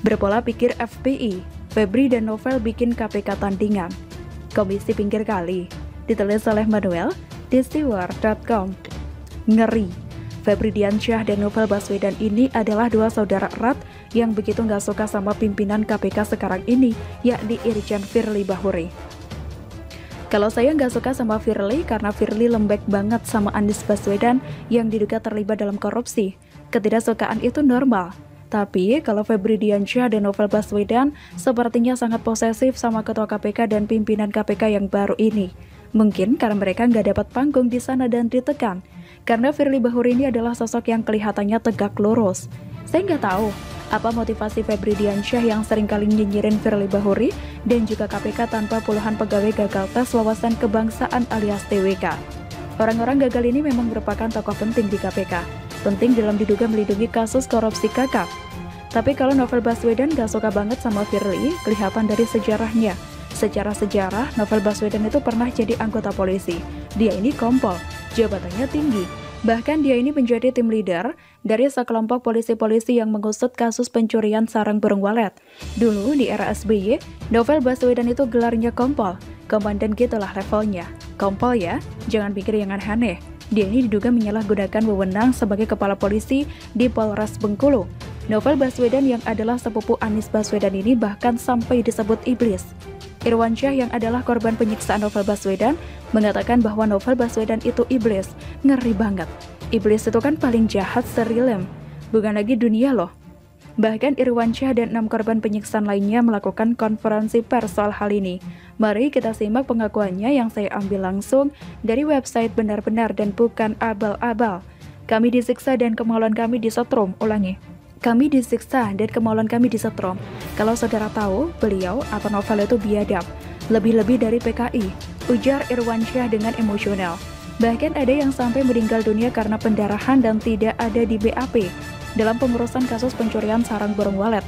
Berpola pikir FPI, Febri dan Novel bikin KPK tandingan. Komisi pinggir kali, ditulis oleh Manuel di steward.com. Ngeri, Febri Diansyah dan Novel Baswedan ini adalah dua saudara erat yang begitu nggak suka sama pimpinan KPK sekarang ini, yakni Irjen Firly Bahuri. Kalau saya nggak suka sama Firly karena Firly lembek banget sama Anies Baswedan yang diduga terlibat dalam korupsi. Ketidaksukaan itu normal. Tapi kalau Febri Diansyah dan Novel Baswedan sepertinya sangat posesif sama ketua KPK dan pimpinan KPK yang baru ini. Mungkin karena mereka nggak dapat panggung di sana dan ditekan. Karena Firly Bahuri ini adalah sosok yang kelihatannya tegak lurus. Saya nggak tahu apa motivasi Febri Diansyah yang seringkali nyinyirin Firly Bahuri dan juga KPK tanpa puluhan pegawai gagal tes wawasan kebangsaan alias TWK. Orang-orang gagal ini memang merupakan tokoh penting di KPK. Penting dalam diduga melindungi kasus korupsi kakap. Tapi kalau Novel Baswedan gak suka banget sama Firly, kelihatan dari sejarahnya. Secara sejarah, Novel Baswedan itu pernah jadi anggota polisi. Dia ini kompol, jabatannya tinggi. Bahkan dia ini menjadi tim leader dari sekelompok polisi-polisi yang mengusut kasus pencurian sarang burung walet. Dulu di era SBY, Novel Baswedan itu gelarnya kompol. Komandan gitulah levelnya. Kompol ya, jangan pikir yang aneh-aneh. Dia ini diduga menyalahgunakan wewenang sebagai kepala polisi di Polres Bengkulu. Novel Baswedan yang adalah sepupu Anies Baswedan ini bahkan sampai disebut iblis. Irwansyah yang adalah korban penyiksaan Novel Baswedan mengatakan bahwa Novel Baswedan itu iblis. Ngeri banget. Iblis itu kan paling jahat serilem. Bukan lagi dunia loh. Bahkan Irwansyah dan 6 korban penyiksaan lainnya melakukan konferensi pers soal hal ini. Mari kita simak pengakuannya yang saya ambil langsung dari website Benar-Benar dan Bukan Abal-Abal. Kami disiksa dan kemaluan kami disetrum. Ulangi. Kami disiksa dan kemaluan kami disetrum. Kalau saudara tahu, beliau atau Novel itu biadab. Lebih-lebih dari PKI, ujar Irwansyah dengan emosional. Bahkan ada yang sampai meninggal dunia karena pendarahan dan tidak ada di BAP. Dalam pengurusan kasus pencurian sarang burung walet,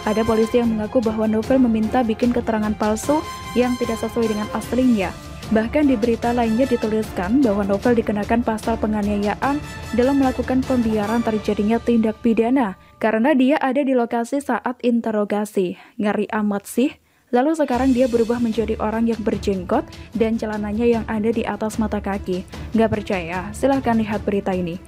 ada polisi yang mengaku bahwa Novel meminta bikin keterangan palsu yang tidak sesuai dengan aslinya. Bahkan di berita lainnya dituliskan bahwa Novel dikenakan pasal penganiayaan dalam melakukan pembiaran terjadinya tindak pidana karena dia ada di lokasi saat interogasi. Ngeri amat sih. Lalu sekarang dia berubah menjadi orang yang berjenggot dan celananya yang ada di atas mata kaki. Nggak percaya? Silahkan lihat berita ini.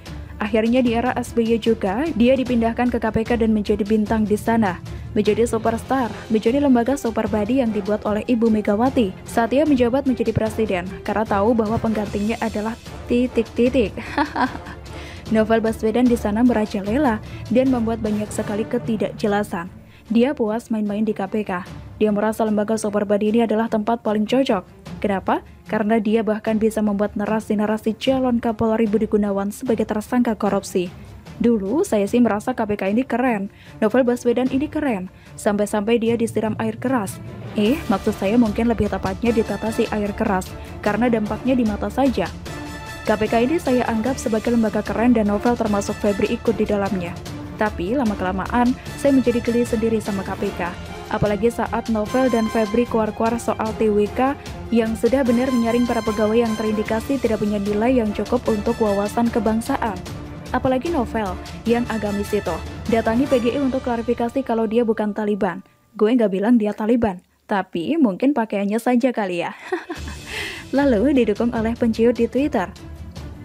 Akhirnya di era SBY juga, dia dipindahkan ke KPK dan menjadi bintang di sana. Menjadi superstar, menjadi lembaga super body yang dibuat oleh Ibu Megawati saat ia menjabat menjadi presiden, karena tahu bahwa penggantinya adalah titik-titik. Novel Baswedan di sana merajalela dan membuat banyak sekali ketidakjelasan. Dia puas main-main di KPK. Dia merasa lembaga super body ini adalah tempat paling cocok. Kenapa? Karena dia bahkan bisa membuat narasi-narasi calon Kapolri Budi Gunawan sebagai tersangka korupsi. Dulu saya sih merasa KPK ini keren, Novel Baswedan ini keren, sampai-sampai dia disiram air keras. Maksud saya mungkin lebih tepatnya ditatasi air keras, karena dampaknya di mata saja. KPK ini saya anggap sebagai lembaga keren dan Novel termasuk Febri ikut di dalamnya. Tapi lama-kelamaan saya menjadi geli sendiri sama KPK. Apalagi saat Novel dan Febri keluar-keluar soal TWK yang sudah benar menyaring para pegawai yang terindikasi tidak punya nilai yang cukup untuk wawasan kebangsaan. Apalagi Novel yang agamis itu datangi PGI untuk klarifikasi kalau dia bukan Taliban. Gue nggak bilang dia Taliban, tapi mungkin pakaiannya saja kali ya. Lalu didukung oleh penciut di Twitter.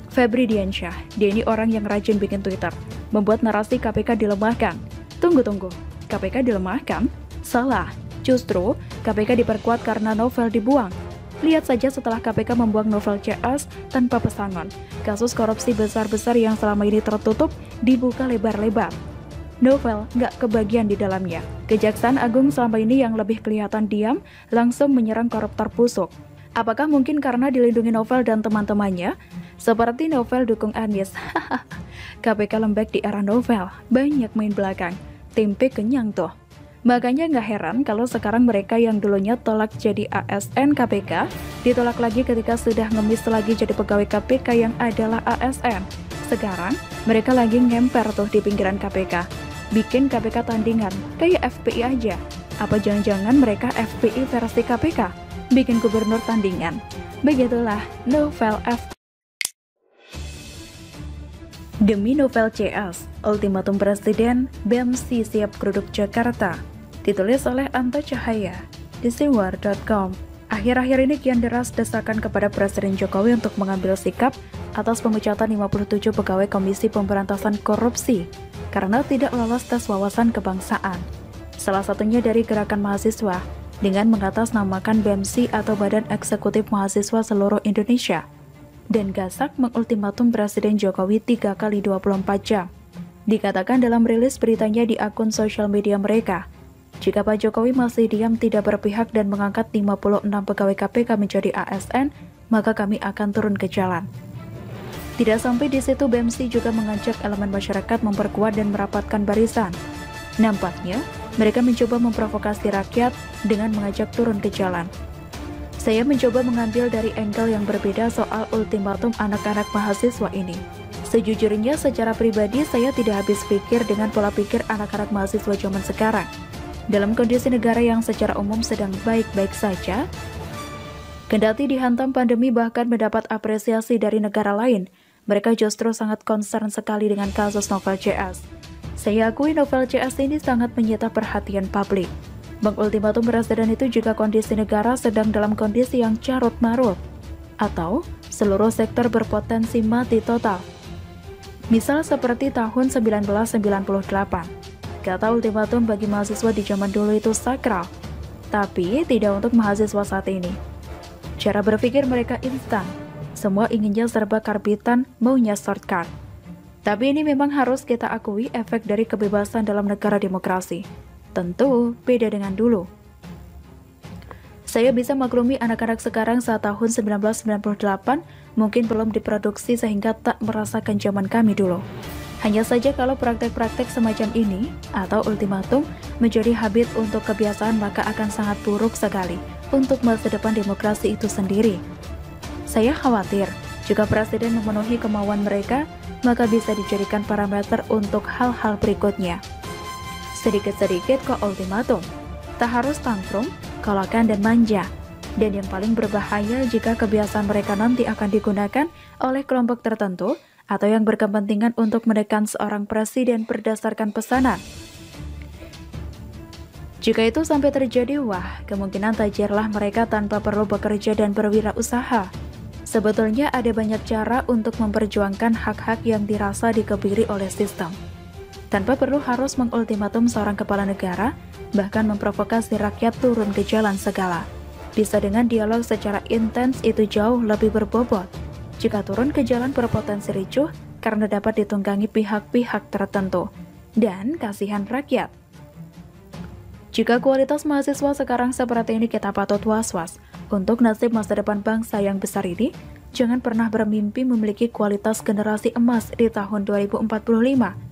Febri Diansyah, dia ini orang yang rajin bikin Twitter, membuat narasi KPK dilemahkan. Tunggu, KPK dilemahkan? Salah, justru KPK diperkuat karena Novel dibuang. Lihat saja setelah KPK membuang Novel CS tanpa pesangon, kasus korupsi besar-besar yang selama ini tertutup dibuka lebar-lebar. Novel nggak kebagian di dalamnya. Kejaksaan Agung selama ini yang lebih kelihatan diam, langsung menyerang koruptor busuk. Apakah mungkin karena dilindungi Novel dan teman-temannya? Seperti Novel dukung Anies. KPK lembek di era Novel, banyak main belakang. Tempe kenyang tuh. Makanya nggak heran kalau sekarang mereka yang dulunya tolak jadi ASN KPK, ditolak lagi ketika sudah ngemis lagi jadi pegawai KPK yang adalah ASN. Sekarang, mereka lagi ngemper tuh di pinggiran KPK. Bikin KPK tandingan, kayak FPI aja. Apa jangan-jangan mereka FPI versi KPK? Bikin gubernur tandingan. Begitulah Novel F. Demi novel CS, ultimatum Presiden, BEMC siap geruduk Jakarta. Ditulis oleh Anta Cahaya di siwar.com. Akhir-akhir ini kian deras desakan kepada Presiden Jokowi untuk mengambil sikap atas pemecatan 57 pegawai Komisi Pemberantasan Korupsi karena tidak lolos tes wawasan kebangsaan. Salah satunya dari gerakan mahasiswa dengan mengatasnamakan BEMC atau Badan Eksekutif Mahasiswa Seluruh Indonesia dan gasak mengultimatum Presiden Jokowi 3 kali 24 jam. Dikatakan dalam rilis beritanya di akun sosial media mereka, jika Pak Jokowi masih diam tidak berpihak dan mengangkat 56 pegawai KPK menjadi ASN, maka kami akan turun ke jalan. Tidak sampai di situ, BEMC juga mengajak elemen masyarakat memperkuat dan merapatkan barisan. Nampaknya, mereka mencoba memprovokasi rakyat dengan mengajak turun ke jalan. Saya mencoba mengambil dari angle yang berbeda soal ultimatum anak-anak mahasiswa ini. Sejujurnya, secara pribadi saya tidak habis pikir dengan pola pikir anak-anak mahasiswa zaman sekarang. Dalam kondisi negara yang secara umum sedang baik-baik saja, kendati dihantam pandemi bahkan mendapat apresiasi dari negara lain, mereka justru sangat concern sekali dengan kasus novel CS. Saya akui novel CS ini sangat menyita perhatian publik. Mengultimatum Presiden itu jika kondisi negara sedang dalam kondisi yang carut-marut, atau seluruh sektor berpotensi mati total. Misal seperti tahun 1998. Kata ultimatum bagi mahasiswa di zaman dulu itu sakral, tapi tidak untuk mahasiswa saat ini. Cara berpikir mereka instan, semua inginnya serba karbitan, maunya shortcut. Tapi ini memang harus kita akui efek dari kebebasan dalam negara demokrasi. Tentu beda dengan dulu. Saya bisa maklumi anak-anak sekarang saat tahun 1998 mungkin belum diproduksi sehingga tak merasakan zaman kami dulu. Hanya saja kalau praktek-praktek semacam ini atau ultimatum menjadi habit untuk kebiasaan maka akan sangat buruk sekali untuk masa depan demokrasi itu sendiri. Saya khawatir jika Presiden memenuhi kemauan mereka maka bisa dijadikan parameter untuk hal-hal berikutnya. Sedikit-sedikit kok ultimatum, tak harus tantrum, kolakan dan manja. Dan yang paling berbahaya jika kebiasaan mereka nanti akan digunakan oleh kelompok tertentu atau yang berkepentingan untuk menekan seorang presiden berdasarkan pesanan. Jika itu sampai terjadi, wah, kemungkinan tajirlah mereka tanpa perlu bekerja dan berwirausaha. Sebetulnya ada banyak cara untuk memperjuangkan hak-hak yang dirasa dikebiri oleh sistem. Tanpa perlu harus mengultimatum seorang kepala negara, bahkan memprovokasi rakyat turun ke jalan segala. Bisa dengan dialog secara intens itu jauh lebih berbobot. Jika turun ke jalan berpotensi ricuh karena dapat ditunggangi pihak-pihak tertentu. Dan kasihan rakyat. Jika kualitas mahasiswa sekarang seperti ini kita patut was-was. Untuk nasib masa depan bangsa yang besar ini, jangan pernah bermimpi memiliki kualitas generasi emas di tahun 2045.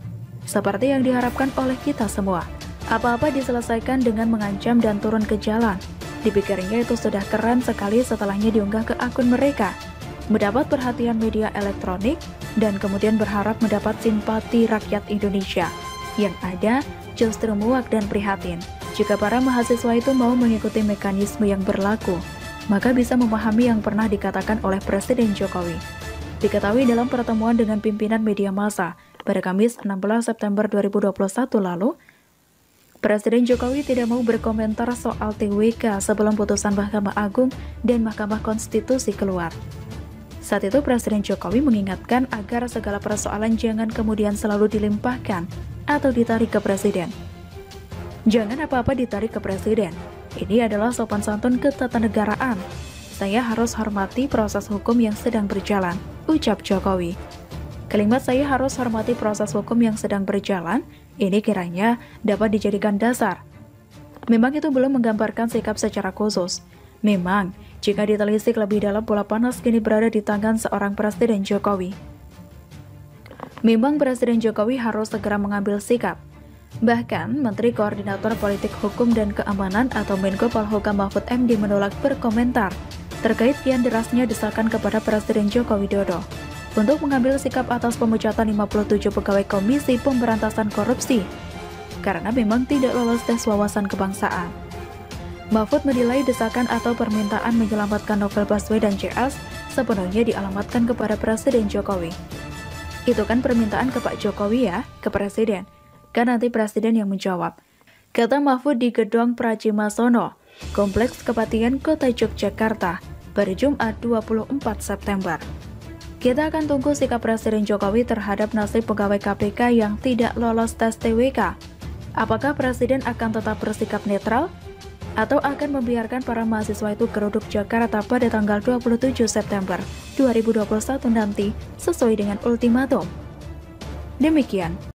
Seperti yang diharapkan oleh kita semua, apa-apa diselesaikan dengan mengancam dan turun ke jalan. Dipikirnya itu sudah keren sekali setelahnya diunggah ke akun mereka, mendapat perhatian media elektronik, dan kemudian berharap mendapat simpati rakyat Indonesia. Yang ada justru muak dan prihatin. Jika para mahasiswa itu mau mengikuti mekanisme yang berlaku, maka bisa memahami yang pernah dikatakan oleh Presiden Jokowi. Diketahui dalam pertemuan dengan pimpinan media massa pada Kamis 16 September 2021 lalu, Presiden Jokowi tidak mau berkomentar soal TWK sebelum putusan Mahkamah Agung dan Mahkamah Konstitusi keluar. Saat itu Presiden Jokowi mengingatkan agar segala persoalan jangan kemudian selalu dilimpahkan atau ditarik ke Presiden. Jangan apa-apa ditarik ke Presiden. Ini adalah sopan santun ketatanegaraan. Saya harus hormati proses hukum yang sedang berjalan, ucap Jokowi. Kalimat saya harus hormati proses hukum yang sedang berjalan, ini kiranya dapat dijadikan dasar. Memang itu belum menggambarkan sikap secara khusus. Memang, jika ditelisik lebih dalam, bola panas kini berada di tangan seorang Presiden Jokowi. Memang Presiden Jokowi harus segera mengambil sikap. Bahkan, Menteri Koordinator Politik Hukum dan Keamanan atau Menko Polhukam Mahfud MD menolak berkomentar terkait kian derasnya desakan kepada Presiden Joko Widodo untuk mengambil sikap atas pemecatan 57 pegawai Komisi Pemberantasan Korupsi karena memang tidak lolos tes wawasan kebangsaan. Mahfud menilai desakan atau permintaan menyelamatkan Novel Baswedan CS sepenuhnya dialamatkan kepada Presiden Jokowi. Itu kan permintaan ke Pak Jokowi ya, ke Presiden. Kan nanti Presiden yang menjawab. Kata Mahfud di Gedung Prajimasono, Kompleks Kepatihan Kota Yogyakarta, pada Jumat 24 September. Kita akan tunggu sikap Presiden Jokowi terhadap nasib pegawai KPK yang tidak lolos tes TWK. Apakah Presiden akan tetap bersikap netral? Atau akan membiarkan para mahasiswa itu geruduk Jakarta pada tanggal 27 September 2021 nanti sesuai dengan ultimatum? Demikian.